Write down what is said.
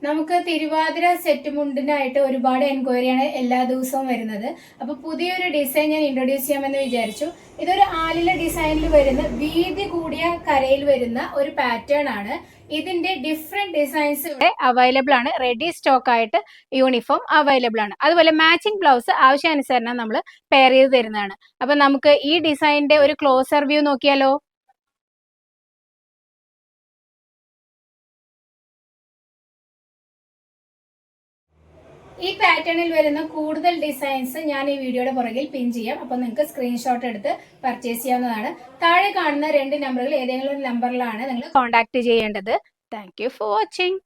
നമുക്ക് തിരുവാതിര സെറ്റ് മുണ്ടിനായിട്ട് ഒരുപാട് എൻക്വയറിയാണ് എല്ലാ ദിവസവും വരുന്നത്. അപ്പോൾ പുതിയൊരു ഡിസൈൻ ഞാൻ ഇൻട്രൊഡ്യൂസ് ചെയ്യാമെന്ന് വിചാരിച്ചു. ഇതൊരു ആലില ഡിസൈനിൽ വരുന്ന വീതി കൂടിയ കരയിൽ വരുന്ന ഒരു പാറ്റേൺ ആണ്. ഇതിന്റെ ഡിഫറെന്റ് ഡിസൈൻസ് ഇവിടെ അവൈലബിൾ ആണ്. റെഡി സ്റ്റോക്ക് ആയിട്ട് യൂണിഫോം അവൈലബിൾ ആണ്. അതുപോലെ മാച്ചിങ് ബ്ലൗസ് ആവശ്യാനുസരണം നമ്മൾ പെയർ ചെയ്ത് തരുന്നതാണ്. അപ്പൊ നമുക്ക് ഈ ഡിസൈനിന്റെ ഒരു ക്ലോസർ വ്യൂ നോക്കിയാലോ. ഈ പാറ്റേണിൽ വരുന്ന കൂടുതൽ ഡിസൈൻസ് ഞാൻ ഈ വീഡിയോയുടെ പുറകിൽ പിൻ ചെയ്യാം. അപ്പോൾ നിങ്ങൾക്ക് സ്ക്രീൻഷോട്ട് എടുത്ത് പർച്ചേസ് ചെയ്യാവുന്നതാണ്. താഴെ കാണുന്ന 2 നമ്പറുകൾ ഏതെങ്കിലും ഒരു നമ്പറിലാണ് നിങ്ങൾ കോൺടാക്ട് ചെയ്യേണ്ടത്. Thank you for watching.